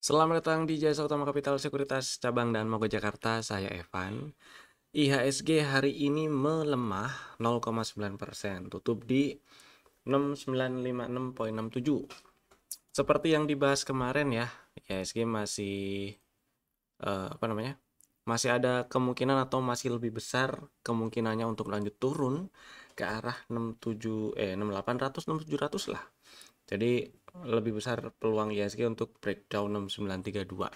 Selamat datang di Jasa Utama Kapital Sekuritas Cabang dan Mogot Jakarta, saya Evan. IHSG hari ini melemah 0,9%, tutup di 6956,67. Seperti yang dibahas kemarin ya, IHSG masih apa namanya? Masih ada kemungkinan atau masih lebih besar kemungkinannya untuk lanjut turun ke arah 6800 6700 lah. Jadi lebih besar peluang IHSG untuk breakdown 6932.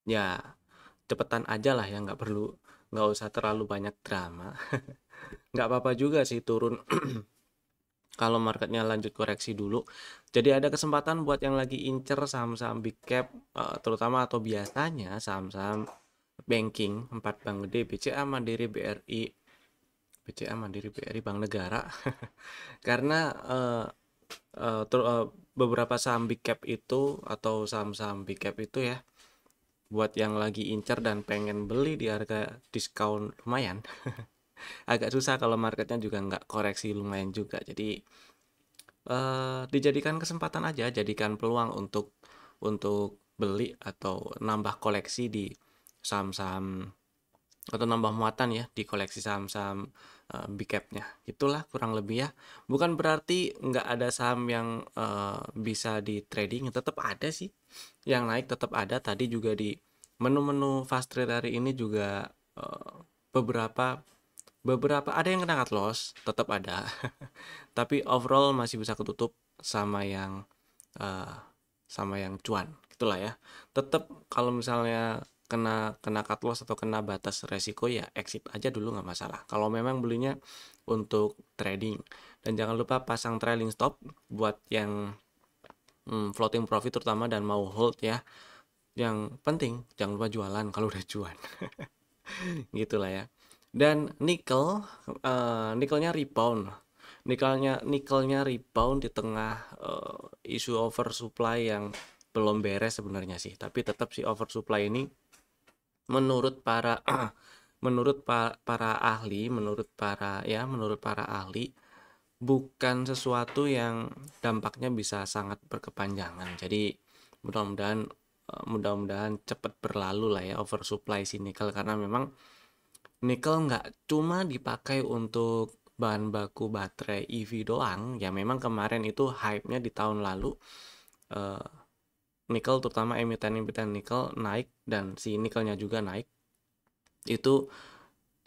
Ya, cepetan aja lah ya, nggak usah terlalu banyak drama. Nggak apa-apa juga sih turun kalau marketnya lanjut koreksi dulu. Jadi ada kesempatan buat yang lagi incer saham-saham big cap, terutama atau biasanya saham-saham banking, 4 bank gede, BCA, Mandiri, BRI, BCA, Mandiri, BRI, Bank Negara. Karena eh, beberapa saham big cap itu atau saham-saham big cap itu ya, buat yang lagi incer dan pengen beli di harga diskon lumayan, agak susah kalau marketnya juga nggak koreksi lumayan juga. Jadi dijadikan kesempatan aja, jadikan peluang untuk beli atau nambah koleksi di saham-saham atau nambah muatan ya di koleksi saham-saham big cap-nya. Itulah kurang lebih ya. Bukan berarti nggak ada saham yang bisa di trading, tetap ada sih. Yang naik tetap ada. Tadi juga di menu-menu fast trade hari ini juga eh, beberapa beberapa ada yang kena cut loss, tetap ada. Tapi overall masih bisa ketutup sama yang eh, cuan gitulah ya. Tetap kalau misalnya kena kena cut loss atau kena batas resiko ya exit aja dulu, nggak masalah kalau memang belinya untuk trading. Dan jangan lupa pasang trailing stop buat yang floating profit terutama dan mau hold ya. Yang penting jangan lupa jualan kalau udah cuan. Gitulah ya. Dan nikelnya rebound. Nikelnya rebound di tengah isu oversupply yang belum beres sebenarnya sih. Tapi tetap si oversupply ini menurut para para ahli, menurut para ahli bukan sesuatu yang dampaknya bisa sangat berkepanjangan. Jadi mudah-mudahan cepat berlalu lah ya oversupply si nikel, karena memang nikel nggak cuma dipakai untuk bahan baku baterai EV doang. Ya memang kemarin itu hype-nya di tahun lalu eh, nikel, terutama emiten-emiten nikel naik dan si nikelnya juga naik. Itu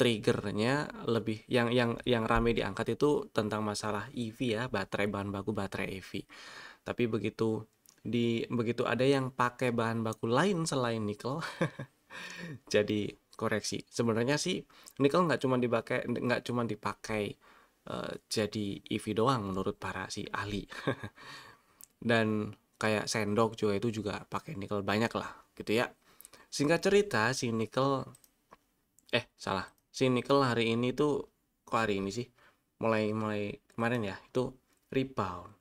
triggernya lebih yang rame diangkat itu tentang masalah EV ya, baterai, bahan baku baterai EV. Tapi begitu ada yang pakai bahan baku lain selain nikel, jadi koreksi. Sebenarnya sih nikel nggak cuma dipakai jadi EV doang menurut para si ahli. Dan kayak sendok juga itu juga pakai nikel banyak lah gitu ya. Singkat cerita si nikel hari ini tuh, kok hari ini sih, mulai mulai kemarin ya itu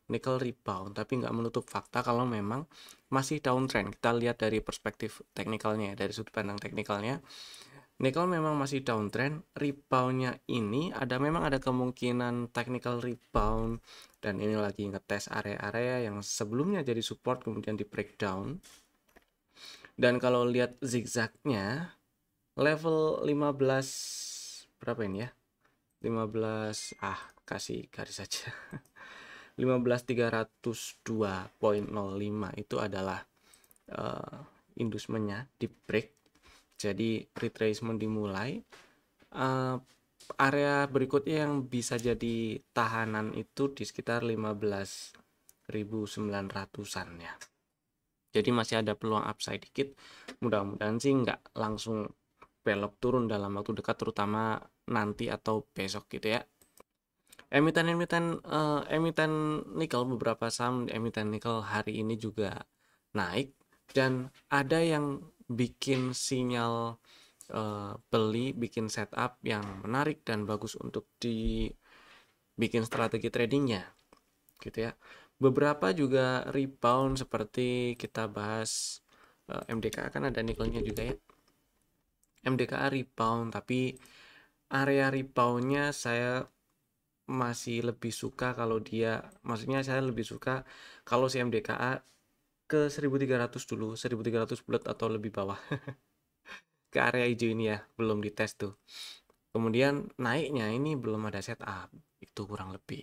nikel rebound, tapi nggak menutup fakta kalau memang masih downtrend. Kita lihat dari perspektif teknikalnya ya, dari sudut pandang teknikalnya nikel memang masih downtrend. Reboundnya ini memang ada kemungkinan technical rebound, dan ini lagi ngetes area-area yang sebelumnya jadi support kemudian di breakdown. Dan kalau lihat zigzagnya level 15 berapa ini ya, 15 kasih garis saja. 15.302.05 itu adalah inducementnya di break, jadi retracement dimulai. Area berikutnya yang bisa jadi tahanan itu di sekitar 15.900-an ya. Jadi masih ada peluang upside dikit. Mudah-mudahan sih nggak langsung belok turun dalam waktu dekat, terutama nanti atau besok gitu ya. Emiten nikel, beberapa saham emiten nikel hari ini juga naik, dan ada yang bikin sinyal beli, bikin setup yang menarik dan bagus untuk dibikin strategi tradingnya gitu ya. Beberapa juga rebound seperti kita bahas MDKA, kan ada nikelnya juga ya. MDKA rebound, tapi area reboundnya saya masih lebih suka kalau dia, maksudnya saya lebih suka kalau si MDKA ke 1300 dulu, 1300 bulat atau lebih bawah. Ke area hijau ini ya, belum dites tuh. Kemudian naiknya ini belum ada setup, itu kurang lebih.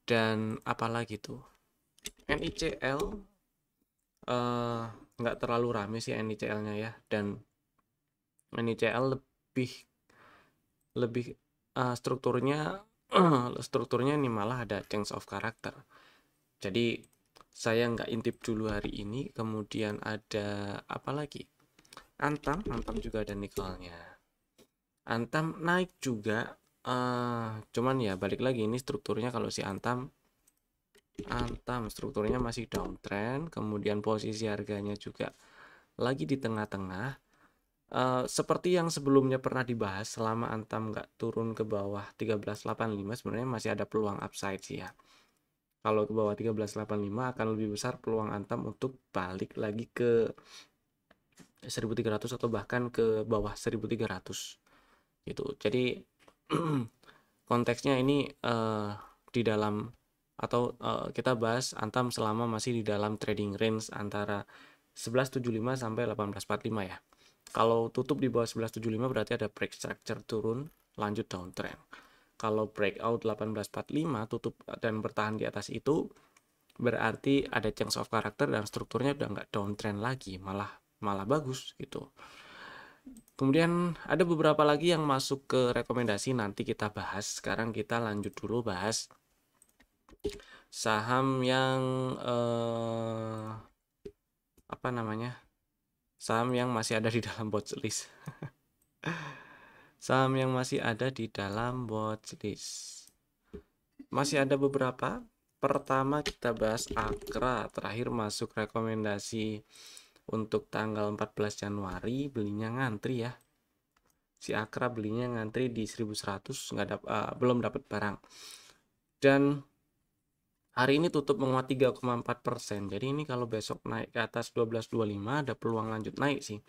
Dan apalagi tuh, NICL nggak terlalu rame sih NICL-nya ya, dan NICL lebih strukturnya strukturnya ini malah ada change of character. Jadi saya nggak intip dulu hari ini. Kemudian ada apa lagi? Antam juga ada nikelnya. Antam naik juga, cuman ya balik lagi ini strukturnya kalau si Antam strukturnya masih downtrend. Kemudian posisi harganya juga lagi di tengah-tengah. Seperti yang sebelumnya pernah dibahas, selama Antam nggak turun ke bawah 1385 sebenarnya masih ada peluang upside sih ya. Kalau ke bawah 1385 akan lebih besar peluang Antam untuk balik lagi ke 1300 atau bahkan ke bawah 1300 gitu. Jadi konteksnya ini di dalam atau kita bahas Antam selama masih di dalam trading range antara 1175 sampai 1845 ya. Kalau tutup di bawah 1175 berarti ada break structure turun lanjut downtrend. Kalau breakout 1845 tutup dan bertahan di atas itu berarti ada change of character dan strukturnya udah nggak downtrend lagi, malah bagus gitu. Kemudian ada beberapa lagi yang masuk ke rekomendasi, nanti kita bahas. Sekarang kita lanjut dulu bahas saham yang apa namanya? Saham yang masih ada di dalam watchlist. Saham yang masih ada di dalam watchlist. Masih ada beberapa. Pertama kita bahas Akra, terakhir masuk rekomendasi untuk tanggal 14 Januari, belinya ngantri ya. Si Akra belinya ngantri di 1100, belum dapat barang. Dan hari ini tutup menguat 3,4%. Jadi ini kalau besok naik ke atas 1225 ada peluang lanjut naik sih.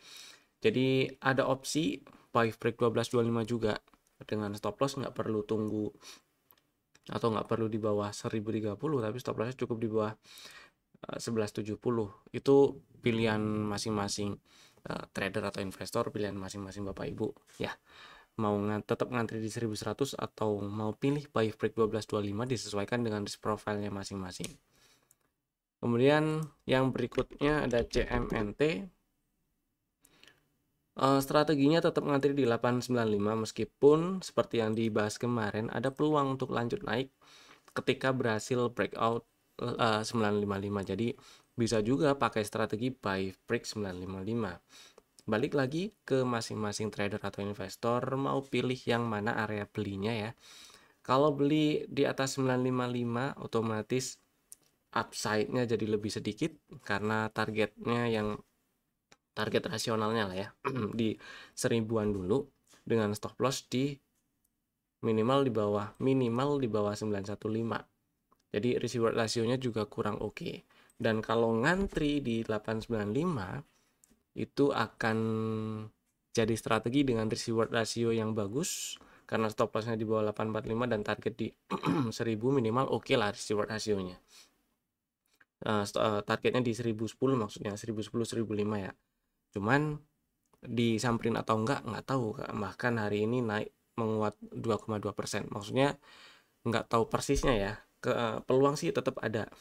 Jadi ada opsi buy break 1225 juga. Dengan stop loss nggak perlu tunggu atau nggak perlu di bawah 1030, tapi stop lossnya cukup di bawah 1170. Itu pilihan masing-masing trader atau investor, pilihan masing-masing Bapak Ibu ya. Mau tetap ngantri di 1100 atau mau pilih buy break 1225, disesuaikan dengan risk profile-nya masing-masing. Kemudian yang berikutnya ada CMNT. Strateginya tetap ngantri di 895 meskipun seperti yang dibahas kemarin ada peluang untuk lanjut naik ketika berhasil breakout 955. Jadi bisa juga pakai strategi buy break 955. Balik lagi ke masing-masing trader atau investor mau pilih yang mana area belinya ya. Kalau beli di atas 955 otomatis upside-nya jadi lebih sedikit karena target rasionalnya lah ya di 1000-an dulu, dengan stop loss di minimal di bawah 915. Jadi risk reward rasionya juga kurang oke. Dan kalau ngantri di 895 itu akan jadi strategi dengan risk reward rasio yang bagus karena stop lossnya di bawah 845 dan target di 1000 minimal oke lah risk reward rasionya. Targetnya di 1010 maksudnya 1010 1005 ya. Cuman disamperin atau enggak tahu. Bahkan hari ini naik menguat 2,2%. Maksudnya nggak tahu persisnya ya. Peluang sih tetap ada.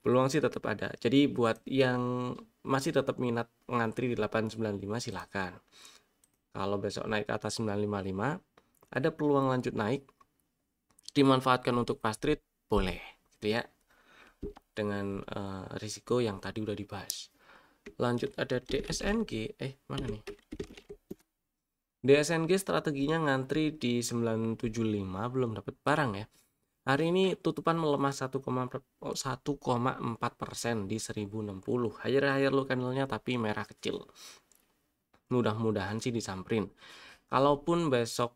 Peluang sih tetap ada. Jadi buat yang masih tetap minat ngantri di 895 silahkan. Kalau besok naik ke atas 955 ada peluang lanjut naik, dimanfaatkan untuk fast trade boleh gitu ya, dengan risiko yang tadi udah dibahas. Lanjut ada DSNG, mana nih? DSNG strateginya ngantri di 975, belum dapat barang ya. Hari ini tutupan melemah 1,4% di 1060. Higher low candle-nya tapi merah kecil. Mudah-mudahan sih disamperin. Kalaupun besok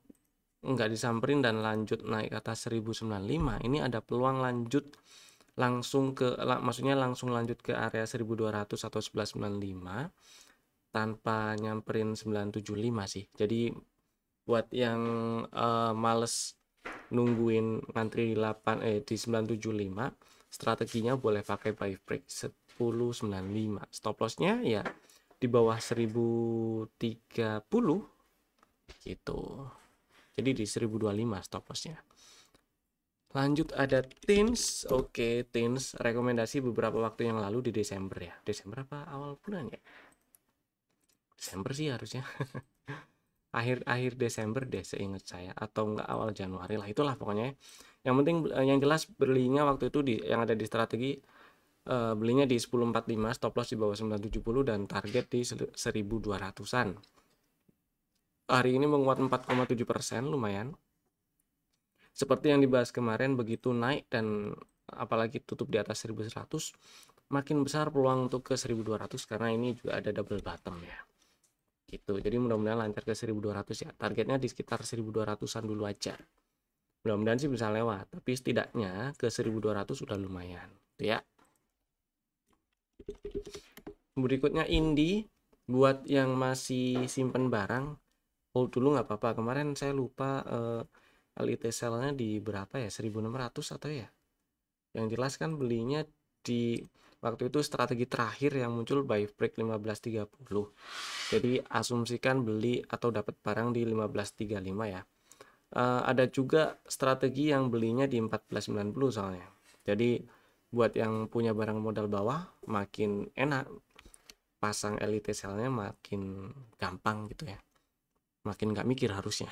nggak disamperin dan lanjut naik ke atas 1095, ini ada peluang lanjut maksudnya langsung lanjut ke area 1200 atau 1195 tanpa nyamperin 975 sih. Jadi buat yang males nungguin ngantri di 975, strateginya boleh pakai buy break 1095. Stop lossnya ya di bawah 1030 gitu. Jadi di 1025 stop lossnya. Lanjut ada Teens. Oke, Teens rekomendasi beberapa waktu yang lalu di Desember ya. Desember apa awal bulan ya? Desember sih harusnya. akhir Desember deh seingat saya, atau enggak awal Januari lah, itulah pokoknya. Yang penting yang jelas belinya waktu itu yang ada di strategi, belinya di 1045, stop loss di bawah 970 dan target di 1200-an. Hari ini menguat 4,7%, lumayan. Seperti yang dibahas kemarin, begitu naik dan apalagi tutup di atas 1100, makin besar peluang untuk ke 1200 karena ini juga ada double bottom ya. Gitu. Jadi mudah-mudahan lancar ke 1200 ya. Targetnya di sekitar 1200-an dulu aja. Mudah-mudahan sih bisa lewat, tapi setidaknya ke 1200 udah lumayan, gitu ya. Berikutnya Indi, buat yang masih simpen barang, hold dulu nggak apa-apa. Kemarin saya lupa LIT sell-nya di berapa ya, 1600 atau ya. Yang jelas kan belinya di waktu itu strategi terakhir yang muncul buy break 1530. Jadi asumsikan beli atau dapat barang di 1535 ya. Ada juga strategi yang belinya di 1490 soalnya. Jadi buat yang punya barang modal bawah makin enak, pasang LIT sell-nya makin gampang gitu ya, makin nggak mikir harusnya.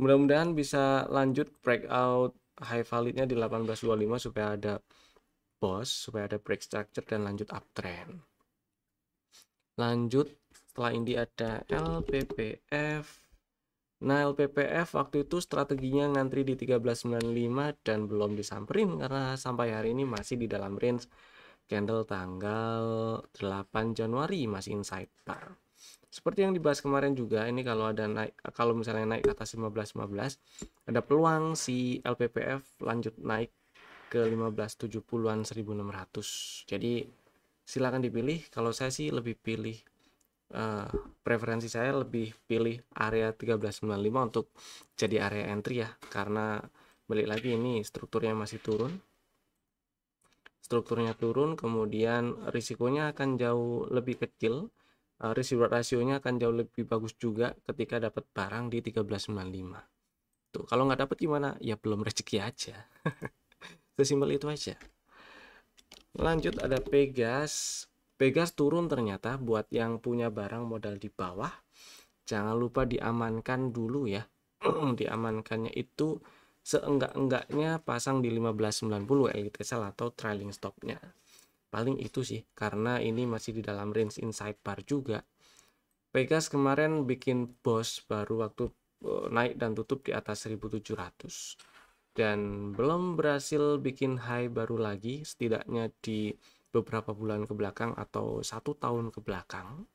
Mudah-mudahan bisa lanjut breakout high value-nya di 1825 supaya ada supaya ada break structure dan lanjut uptrend. Lanjut setelah ini ada LPPF. Nah, LPPF waktu itu strateginya ngantri di 1395 dan belum disamperin karena sampai hari ini masih di dalam range candle tanggal 8 Januari masih inside bar. Seperti yang dibahas kemarin juga, ini kalau misalnya naik ke atas 15.15, ada peluang si LPPF lanjut naik ke 1570-an 1600. Jadi silakan dipilih. Kalau saya sih lebih pilih preferensi saya lebih pilih area 1395 untuk jadi area entry ya, karena balik lagi ini strukturnya masih turun. Strukturnya turun, kemudian risikonya akan jauh lebih kecil. Risk reward rasionya akan jauh lebih bagus juga ketika dapat barang di 1395. Tuh, kalau nggak dapat gimana? Ya belum rezeki aja. Sesimpel itu aja. Lanjut ada Pegas. Pegas turun ternyata. Buat yang punya barang modal di bawah, jangan lupa diamankan dulu ya. Diamankannya itu seenggak-enggaknya pasang di 1590 LIT sell atau trailing stopnya. Paling itu sih, karena ini masih di dalam range inside bar juga. Pegas kemarin bikin boss baru waktu naik dan tutup di atas 1700 dan belum berhasil bikin high baru lagi setidaknya di beberapa bulan ke belakang atau 1 tahun ke belakang.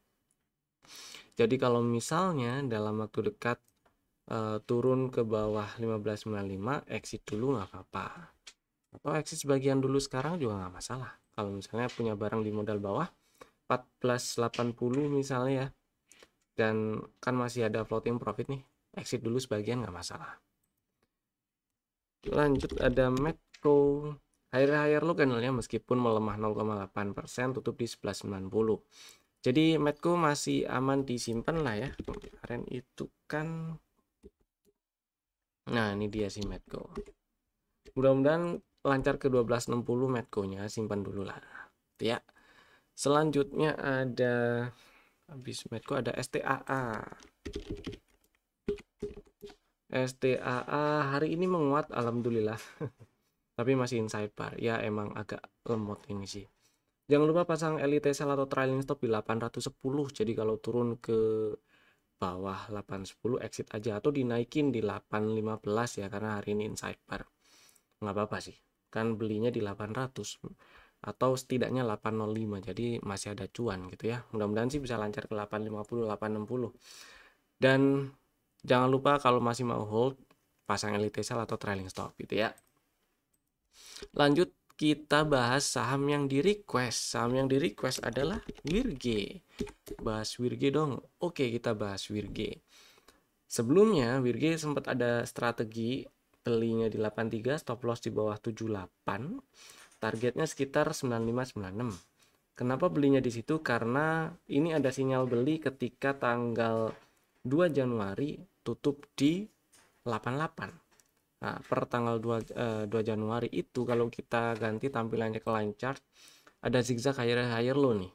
Jadi kalau misalnya dalam waktu dekat turun ke bawah 1595, exit dulu nggak apa-apa, atau exit sebagian dulu sekarang juga nggak masalah. Kalau misalnya punya barang di modal bawah 1480 misalnya ya, dan kan masih ada floating profit nih, exit dulu sebagian nggak masalah. Lanjut ada Medco. Higher low candlenya meskipun melemah 0,8%, tutup di 1190. Jadi Medco masih aman disimpan lah ya. Kemarin itu kan, nah ini dia si Medco. Mudah-mudahan lancar ke 1260 Medco-nya, simpan dulu lah ya. Selanjutnya ada, habis Medco ada STAA. STAA hari ini menguat alhamdulillah. Tapi masih inside bar. Ya emang agak lemot ini sih. Jangan lupa pasang LIT sell atau trailing stop di 810. Jadi kalau turun ke bawah 810 exit aja, atau dinaikin di 815 ya, karena hari ini inside bar. Nggak apa-apa sih. Kan belinya di 800 atau setidaknya 805. Jadi masih ada cuan gitu ya. Mudah-mudahan sih bisa lancar ke 850, 860. Dan jangan lupa kalau masih mau hold, pasang LIT sell atau trailing stop gitu ya. Lanjut kita bahas saham yang di request. Saham yang di request adalah Wirge. Bahas Wirge dong. Oke, kita bahas Wirge. Sebelumnya Wirge sempat ada strategi belinya di 83, stop loss di bawah 78, targetnya sekitar 95-96. Kenapa belinya di situ? Karena ini ada sinyal beli ketika tanggal 2 Januari tutup di 88. Nah, per tanggal 2 Januari itu kalau kita ganti tampilannya ke line chart, ada zigzag higher low nih.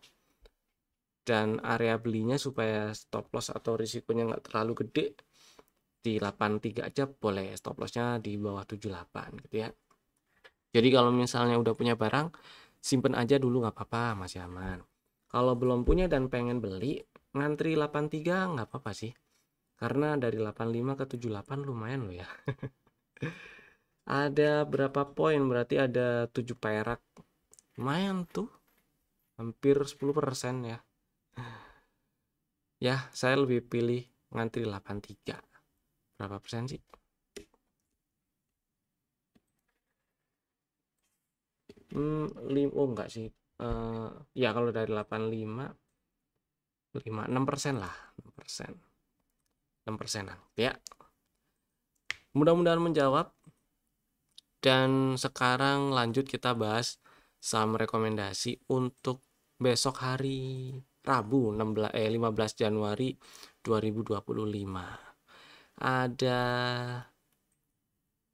Dan area belinya supaya stop loss atau risikonya nggak terlalu gede, di 83 aja boleh, stop lossnya di bawah 78 gitu ya. Jadi kalau misalnya udah punya barang, simpen aja dulu nggak apa-apa, masih aman. Kalau belum punya dan pengen beli, ngantri 83 nggak apa-apa sih. Karena dari 85 ke 78 lumayan loh ya. Ada berapa poin? Berarti ada 7 perak. Lumayan tuh. Hampir 10% ya. Ya, saya lebih pilih ngantri 83. Berapa persen sih? Oh enggak sih. Ya kalau dari 85, 6% lah. 6%. 6%an. Ya. Mudah-mudahan menjawab. Dan sekarang lanjut kita bahas saham rekomendasi untuk besok hari Rabu 15 Januari 2025. Ada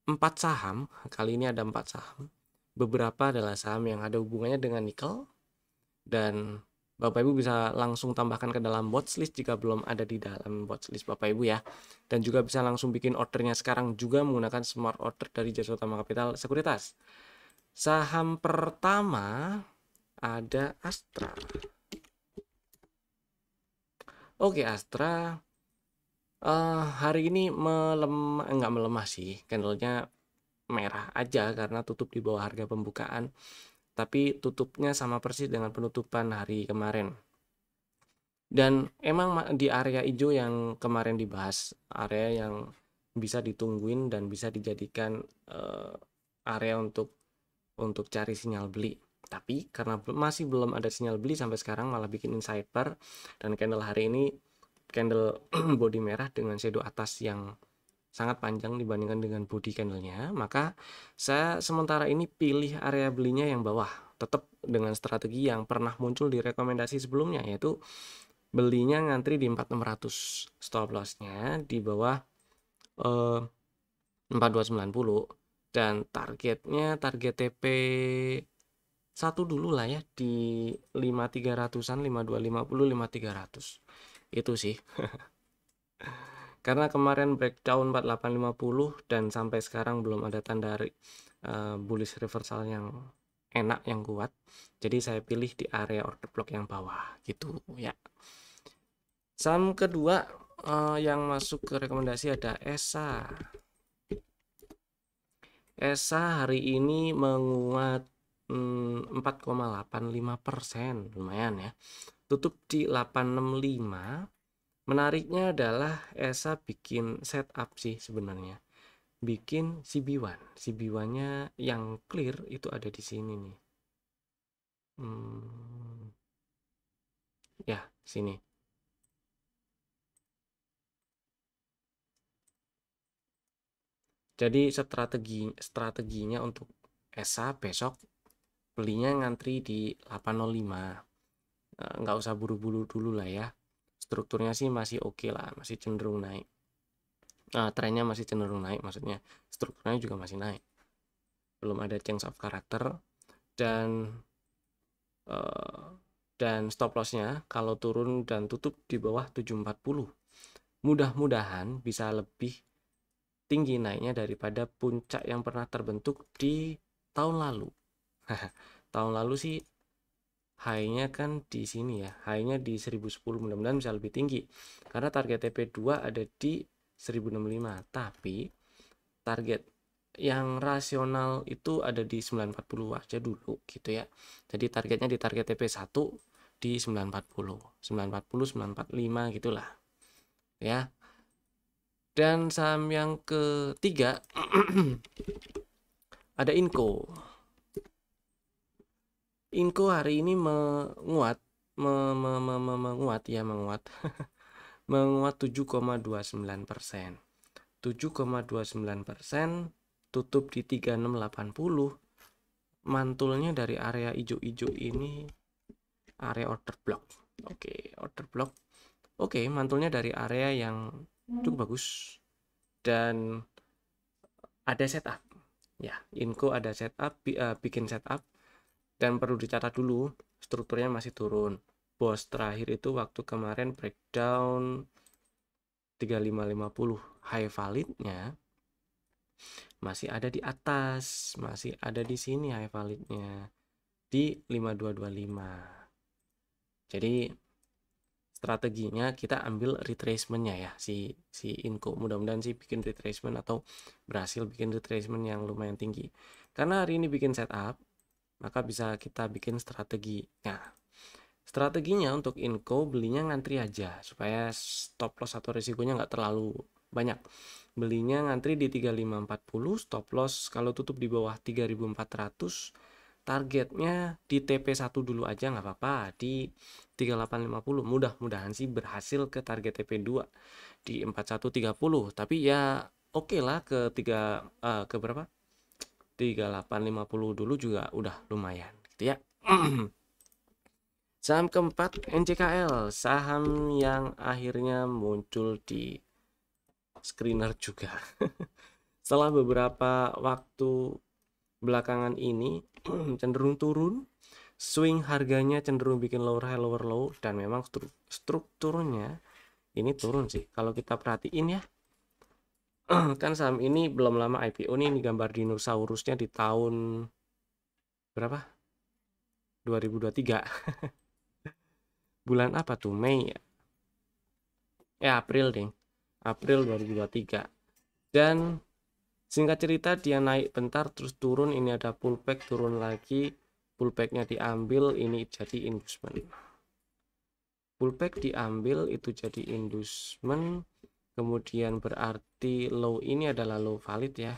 4 saham, kali ini ada 4 saham. Beberapa adalah saham yang ada hubungannya dengan nikel, dan Bapak Ibu bisa langsung tambahkan ke dalam watchlist jika belum ada di dalam watchlist Bapak Ibu ya. Dan juga bisa langsung bikin ordernya sekarang juga menggunakan smart order dari Jasa Utama Kapital Sekuritas. Saham pertama ada Astra. Oke, Astra hari ini melemah, enggak melemah sih, candlenya merah aja karena tutup di bawah harga pembukaan, tapi tutupnya sama persis dengan penutupan hari kemarin. Dan emang di area hijau yang kemarin dibahas, area yang bisa ditungguin dan bisa dijadikan area untuk cari sinyal beli. Tapi karena masih belum ada sinyal beli sampai sekarang, malah bikin inside bar, dan candle hari ini candle body merah dengan shadow atas yang sangat panjang dibandingkan dengan body candlenya, maka saya sementara ini pilih area belinya yang bawah, tetap dengan strategi yang pernah muncul di rekomendasi sebelumnya, yaitu belinya ngantri di 4600, stop lossnya di bawah 4290, dan target TP 1 dulu lah ya di 5300-an, 5250, 5300 itu sih. Karena kemarin breakdown 4850 dan sampai sekarang belum ada tanda bullish reversal yang enak, yang kuat, jadi saya pilih di area order block yang bawah gitu ya. Saham kedua yang masuk ke rekomendasi ada ESA. ESA hari ini menguat 4,85%, lumayan ya. Tutup di 865. Menariknya adalah ESA bikin setup sih sebenarnya. Bikin CB1. CB1-nya yang clear itu ada di sini nih. Ya, sini. Jadi strateginya untuk ESA besok belinya ngantri di 805. Nggak usah buru-buru dulu lah ya. Strukturnya sih masih oke lah, masih cenderung naik. Trennya masih cenderung naik, maksudnya strukturnya juga masih naik. Belum ada change of character, dan stop lossnya kalau turun dan tutup di bawah 740. Mudah-mudahan bisa lebih tinggi naiknya daripada puncak yang pernah terbentuk di tahun lalu. Tahun lalu sih high-nya kan di sini ya, high-nya di 1010, mudah-mudahan bisa lebih tinggi karena target TP2 ada di 1065, tapi target yang rasional itu ada di 940 aja dulu gitu ya. Jadi targetnya di target TP1 di 940, 945 gitulah ya. Dan saham yang ketiga ada Inco. Inco hari ini menguat menguat 7,29%. 7,29%, tutup di 3680. Mantulnya dari area hijau-hijau ini area order block. Oke, order block. Oke, mantulnya dari area yang cukup bagus dan ada setup. Ya, Inco ada setup, bikin setup, dan perlu dicatat dulu strukturnya masih turun. Bos terakhir itu waktu kemarin breakdown 3550, high validnya masih ada di atas, masih ada di sini high validnya di 5225. Jadi strateginya kita ambil retracementnya ya, si Inco. Mudah-mudahan sih bikin retracement atau berhasil bikin retracement yang lumayan tinggi. Karena hari ini bikin setup, maka bisa kita bikin strategi. Nah, strateginya untuk Inco belinya ngantri aja supaya stop loss atau risikonya nggak terlalu banyak. Belinya ngantri di 3540, stop loss kalau tutup di bawah 3400, targetnya di TP1 dulu aja nggak apa-apa di 3850. Mudah-mudahan sih berhasil ke target TP2 di 4130, tapi ya oke lah ke ke berapa? 3850 dulu juga udah lumayan gitu ya. Saham keempat NCKL, saham yang akhirnya muncul di screener juga. Setelah beberapa waktu belakangan ini cenderung turun, swing harganya cenderung bikin lower high lower low, dan memang strukturnya ini turun sih kalau kita perhatiin ya. Kan saham ini belum lama IPO nih, ini gambar dinosaurusnya di tahun berapa? 2023. Bulan apa tuh? Mei ya? April deh. April 2023. Dan singkat cerita dia naik bentar terus turun, ini ada pullback, turun lagi, pullbacknya diambil, ini jadi inducement. Pullback diambil itu jadi inducement, kemudian berarti low ini adalah low valid ya.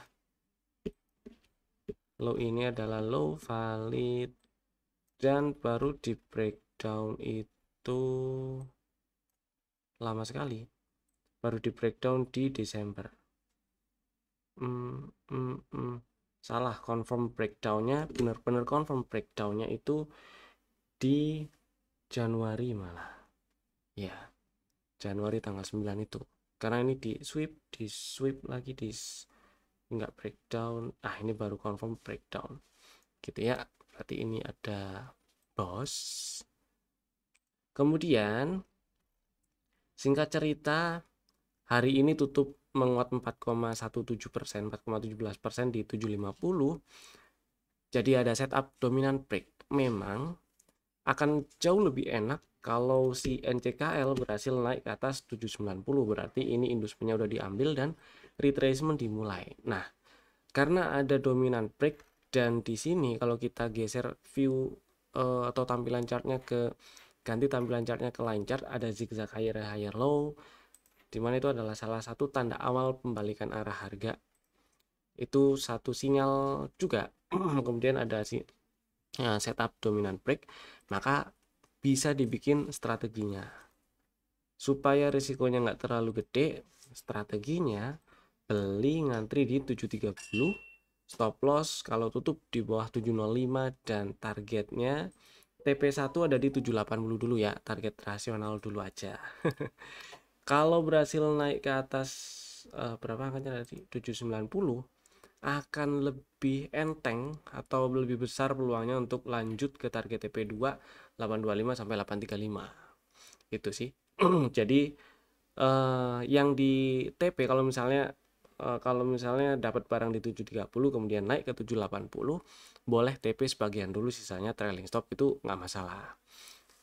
Low ini adalah low valid dan baru di breakdown itu lama sekali. Baru di breakdown di Desember. Salah, confirm breakdownnya, benar-benar confirm breakdownnya itu di Januari malah ya, Januari tanggal 9 itu, karena ini di sweep lagi, di nggak breakdown. Ini baru confirm breakdown gitu ya, berarti ini ada bos. Kemudian singkat cerita hari ini tutup menguat 4,17%, 4,17% di 750. Jadi ada setup dominant break. Memang akan jauh lebih enak kalau si NCKL berhasil naik ke atas 790, berarti ini inducement-nya udah diambil dan retracement dimulai. Nah, karena ada dominant break, dan di sini kalau kita geser view atau tampilan chartnya ganti tampilan chartnya ke line chart, ada zigzag higher low, dimana itu adalah salah satu tanda awal pembalikan arah harga. Itu satu sinyal juga. Kemudian ada setup dominant break, maka bisa dibikin strateginya supaya risikonya nggak terlalu gede. Strateginya beli ngantri di 730, stop loss kalau tutup di bawah 705, dan targetnya TP1 ada di 780 dulu ya, target rasional dulu aja. Kalau berhasil naik ke atas berapa angkanya tadi, 790, akan lebih enteng atau lebih besar peluangnya untuk lanjut ke target TP2 825 sampai 835 itu sih. Jadi yang di TP kalau misalnya dapat barang di 730 kemudian naik ke 780, boleh TP sebagian dulu, sisanya trailing stop, itu nggak masalah.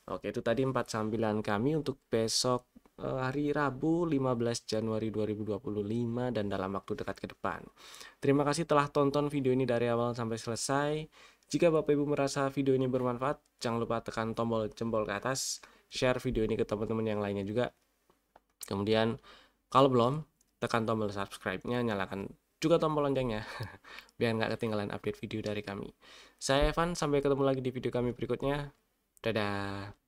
Oke, itu tadi 4 sambilan kami untuk besok hari Rabu 15 Januari 2025 dan dalam waktu dekat ke depan. Terima kasih telah tonton video ini dari awal sampai selesai. Jika Bapak Ibu merasa video ini bermanfaat, jangan lupa tekan tombol jempol ke atas, share video ini ke teman-teman yang lainnya juga. Kemudian kalau belum, tekan tombol subscribe-nya, nyalakan juga tombol loncengnya biar nggak ketinggalan update video dari kami. Saya Evan, sampai ketemu lagi di video kami berikutnya. Dadah.